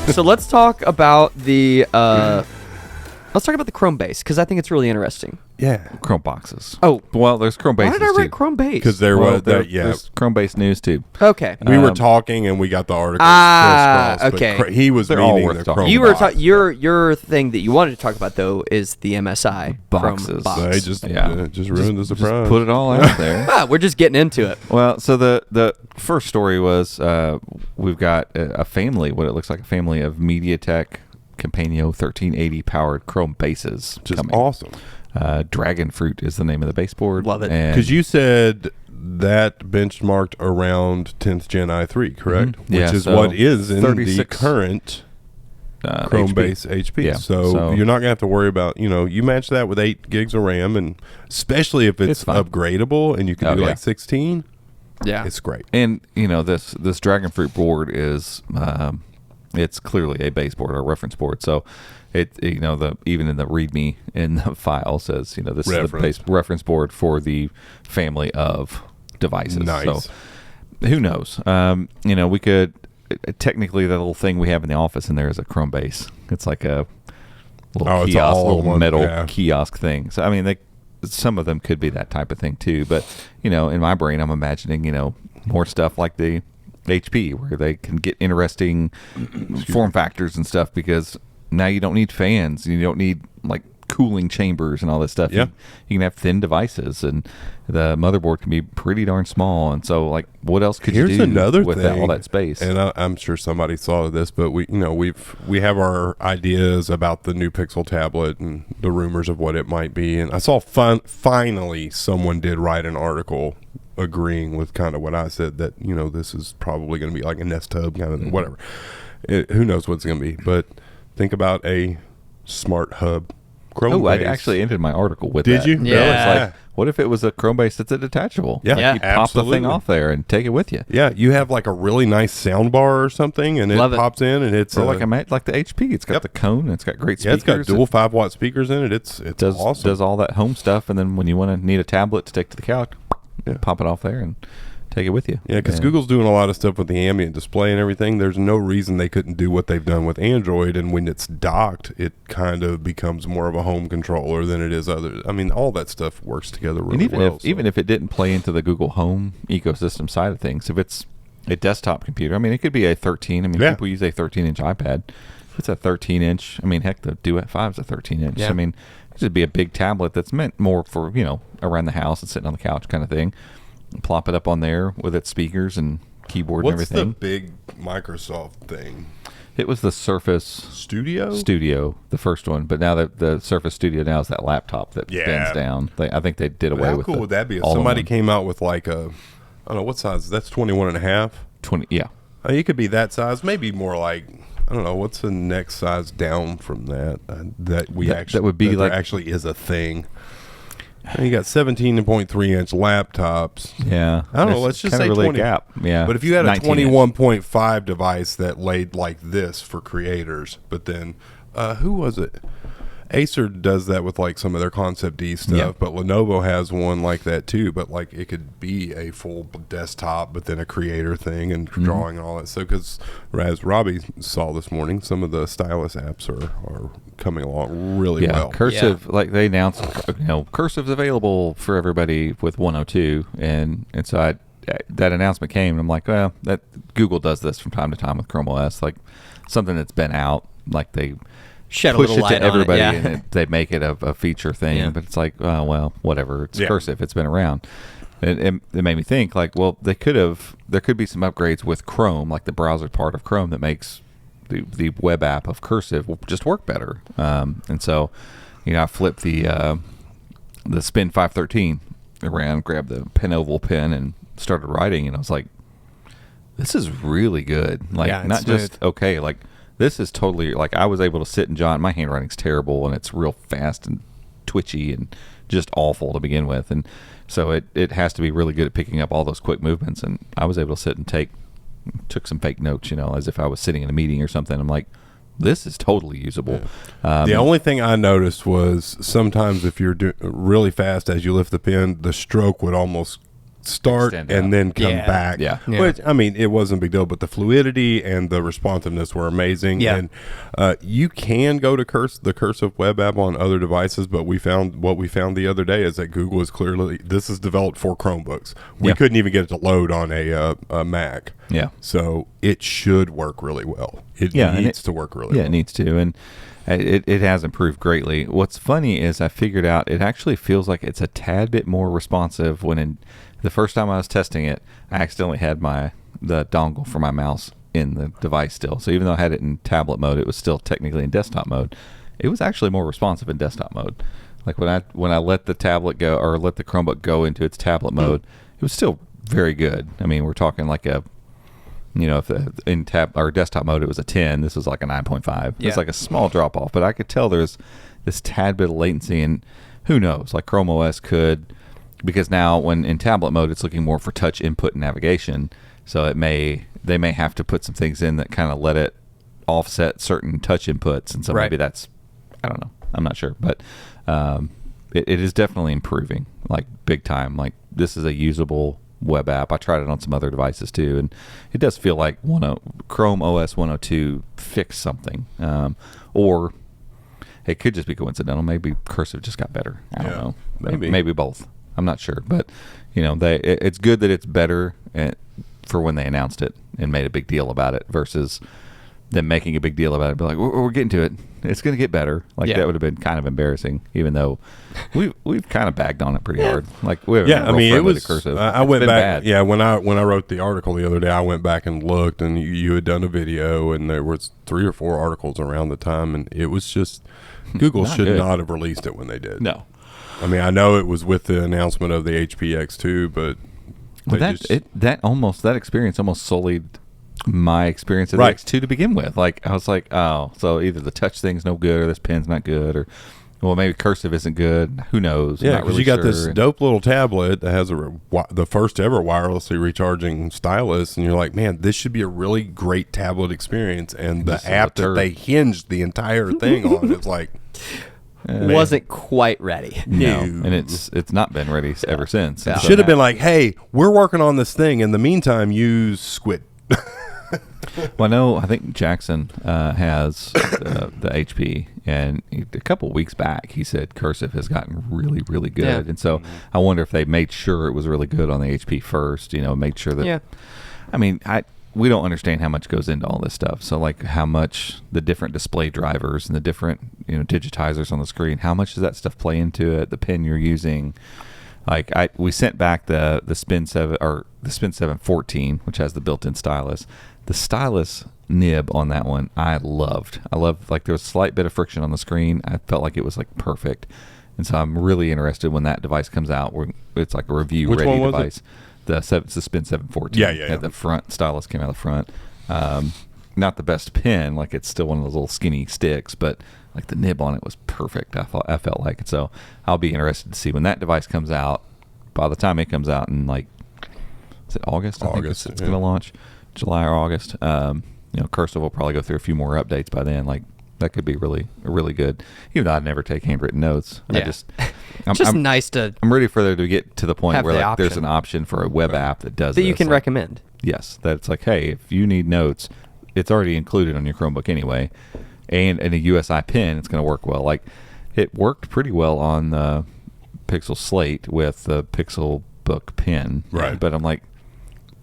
So let's talk about the Chromebase because I think it's really interesting. Yeah. Chromeboxes. Oh, Well, there's Chromebases why did I write too. Chromebase? Because there Well, was there's Chromebase news too. Okay. we were talking and we got the article. Okay. He was They're all meaning worth the talking Chrome You were box. your thing that you wanted to talk about though is the MSI Boxes. Chrome box. They just ruined the Just surprise. put it all out there. We're just getting into it. Well, so the first story was we've got a family, what it looks like a family of MediaTek Kompanio 1380 powered Chromebases. Just coming. awesome. Dragon Fruit is the name of the baseboard. Love it. Because you said that benchmarked around 10th Gen i3, correct? Mhm. Yeah, Which is so what is in the 36, current Chromebase HP. Yeah, so you're not going to have to worry about, you match that with 8 gigs of RAM, and especially if it's fine. upgradable and you can do yeah. like 16, Yeah. it's great. And this Dragon Fruit board is it's clearly a baseboard or reference board. So even in the README in the file says this is the base reference board for the family of devices. Nice. So who knows? We could technically the little thing we have in the office in there is a Chromebase. It's like a little kiosk, little metal kiosk thing. So I mean some of them could be that type of thing too. But in my brain I'm imagining more stuff like the HP where they can get interesting form factors and stuff because now you don't need fans, you don't need like cooling chambers and all this stuff. Yeah. You can have thin devices and the motherboard can be pretty darn small, and so like what else could you do another with thing, all that space? And I'm sure somebody thought of this, but we have our ideas about the new Pixel tablet and the rumors of what it might be, and I saw finally someone did write an article agreeing with kind of what I said, that this is probably going to be like a Nest Hub kind of thing, whatever. Who knows what it's going to be, but think about a smart hub Chromebase. I actually ended my article with Did that. you? Yeah. It's like, what if it was a Chromebase that's a detachable? Yeah, Yeah. You pop the thing off there and take it with you. Yeah, you have like a really nice sound bar or something, and it pops in, and it's Or like the HP. It's got the cone. And it's got great speakers. it's got dual 5-watt speakers in it. It's does awesome. Does all that home stuff, and then when you want to need a tablet to take to the couch, pop it off there and take it with you. Yeah, because Google's doing a lot of stuff with the ambient display and everything. There's no reason they couldn't do what they've done with Android, and when it's docked, it kind of becomes more of a home controller than it is other. I mean, all that stuff works together really well. Even if it didn't play into the Google Home ecosystem side of things, if it's a desktop computer, I mean, it could be a 13. I mean, people use a 13-inch iPad. If it's a 13-inch, I mean, heck, the Duet 5 is a 13-inch. Yeah. I mean, it should be a big tablet that's meant more for, around the house and sitting on the couch kind of thing. Plop it up on there with its speakers and keyboard and everything. What's the big Microsoft thing? It was the Surface Studio, the first one, but now the Surface Studio now is that laptop that bends down. I think they did away with. How cool would that be if all somebody came out with like a, I don't know what size? That's 21 and a half. 20? Yeah, It could be that size. Maybe more like, I don't know, what's the next size down from that? That would be like, there actually is a thing. You got 17.3-inch laptops. Yeah, I don't know. Let's just say really 20. a gap. Yeah, But if you had a 19-inch. 21.5 device that laid like this for creators, but then who was it? Acer does that with like some of their Concept D stuff, but Lenovo has one like that too. But like it could be a full desktop, but then a creator thing and drawing and all that. So because as Robbie saw this morning, some of the stylus apps are coming along really well. Cursive, like they announced, Cursive's available for everybody with 102, and so that announcement came, and I'm like, well, that Google does this from time to time with Chrome OS, like something that's been out, like they Shed a push little it light to everybody, on it, and they make it a feature thing, but it's like, oh, well, whatever. It's Cursive. It's been around. It made me think, like, well, there could be some upgrades with Chrome, like the browser part of Chrome that makes the web app of Cursive will just work better. And so, I flipped the Spin 513 around, grabbed the pen oval pen, and started writing, and I was like, this is really good. Like, not smooth. just okay, like, this is totally, like, I was able to sit and jot. My handwriting's terrible, and it's real fast and twitchy and just awful to begin with. And so it has to be really good at picking up all those quick movements. And I was able to sit and took some fake notes, as if I was sitting in a meeting or something. I'm like, this is totally usable. The only thing I noticed was sometimes if you're really fast as you lift the pen, the stroke would almost start and then come back. Yeah. Which, I mean, it wasn't a big deal, but the fluidity and the responsiveness were amazing. Yeah. And you can go to the Cursive web app on other devices, but we found the other day is that Google is clearly, this is developed for Chromebooks. We couldn't even get it to load on a Mac. Yeah. So it should work really well. It needs to work really well. Yeah, it needs to. And it has improved greatly. What's funny is I figured out it actually feels like it's a tad bit more responsive when the first time I was testing it, I accidentally had the dongle for my mouse in the device still. So even though I had it in tablet mode, it was still technically in desktop mode. It was actually more responsive in desktop mode. Like when I let the tablet go or let the Chromebook go into its tablet mode, it was still very good. I mean, we're talking like if in desktop mode it was a 10, this was like a 9.5. It's like a small drop off, but I could tell there's this tad bit of latency, and who knows, like Chrome OS could, because now when in tablet mode it's looking more for touch input and navigation, so they may have to put some things in that kind of let it offset certain touch inputs, and so maybe that's, I don't know, I'm not sure, but it is definitely improving, like big time. Like this is a usable web app. I tried it on some other devices too, and it does feel like Chrome OS 102 fixed something, or it could just be coincidental. Maybe Cursive just got better. I don't know. Maybe both. I'm not sure, but it's good that it's better for when they announced it and made a big deal about it versus them making a big deal about it. Be like, we're getting to it. It's going to get better. Like that would have been kind of embarrassing, even though we've kind of bagged on it pretty hard. Like I mean, it was. Cursive. I went back. Bad. Yeah, when I wrote the article the other day, I went back and looked, and you had done a video, and there was 3 or 4 articles around the time, and it was just Google should not have released it when they did. No, I mean, I know it was with the announcement of the HP X2, but that experience almost sullied my experience of the X2 to begin with. Like I was like, oh, so either the touch thing's no good or this pen's not good, or well, maybe Cursive isn't good. Who knows? Yeah, because you got this dope little tablet that has the first ever wirelessly recharging stylus, and you're like, man, this should be a really great tablet experience. And the app that they hinged the entire thing on is like, wasn't quite ready. No, and it's not been ready ever since. It should have been like, hey, we're working on this thing. In the meantime, use Squid. Well, I think Jackson has the HP, and a couple weeks back he said Cursive has gotten really, really good, and so I wonder if they made sure it was really good on the HP first. Made sure that. Yeah. I mean, we don't understand how much goes into all this stuff. So, like, how much the different display drivers and the different digitizers on the screen, how much does that stuff play into it? The pen you're using. Like we sent back the Spin 7 or the Spin 714, which has the built-in stylus. The stylus nib on that one, I loved. Like there was a slight bit of friction on the screen. I felt like it was like perfect, and so I'm really interested when that device comes out. It's like a review-ready device. The Spin 714. Yeah. The front stylus came out of the front. Not the best pen. Like it's still one of those little skinny sticks, but like the nib on it was perfect. I felt like it. So I'll be interested to see when that device comes out. By the time it comes out in like, is it August? I think it's going to launch, July or August. Cursive will probably go through a few more updates by then. Like that could be really, really good. Even though I'd never take handwritten notes. Yeah. It's just nice to. I'm ready for there to get to the point where like there's an option for a web app that does that you can recommend. Yes, that's like, hey, if you need notes, it's already included on your Chromebook anyway, and in a USI pen, it's going to work well. Like it worked pretty well on the Pixel Slate with the Pixel Book pen, right? But I'm like,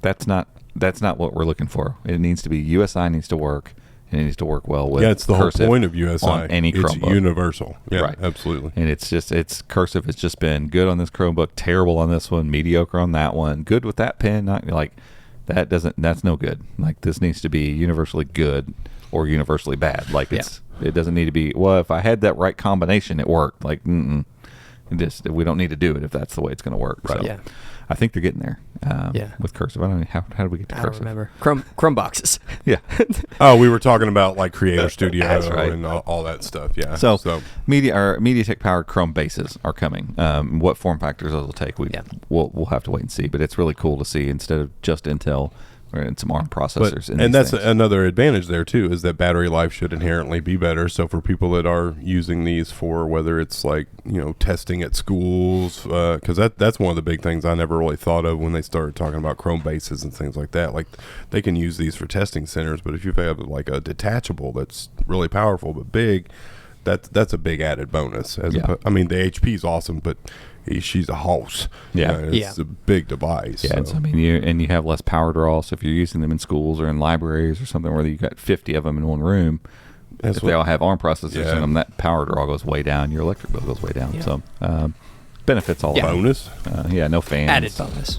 that's not what we're looking for. It needs to be USI needs to work. And it needs to work well with. Yeah, it's the whole point of USI. On any Chromebook. It's universal. Yeah, right. Absolutely. And it's Cursive has just been good on this Chromebook, terrible on this one, mediocre on that one, good with that pen. Not like that's no good. Like this needs to be universally good or universally bad. Like it doesn't need to be. Well, if I had that right combination, it worked. Like we don't need to do it if that's the way it's going to work. Right. So, yeah. I think they're getting there. With Cursive. I don't know how did we get to Cursive? I don't remember. Chrome boxes. Yeah. Oh, we were talking about like Creator Studio right. and all that stuff. Yeah. So MediaTek powered Chromebases are coming. What form factors those will take, we'll have to wait and see. But it's really cool to see instead of just Intel, and some ARM processors. And that's another advantage there too, is that battery life should inherently be better. So for people that are using these for whether it's like, testing at schools, because that's one of the big things I never really thought of when they started talking about Chromebases and things like that. Like they can use these for testing centers, but if you have like a detachable that's really powerful but big, that's a big added bonus. The HP is awesome, but she's a house. It's a big device. Yeah, so. You have less power draw. So if you're using them in schools or in libraries or something where you got 50 of them in one room, if they all have ARM processors in them, that power draw goes way down. Your electric bill goes way down. So benefits all bonus. No fans. Added bonus.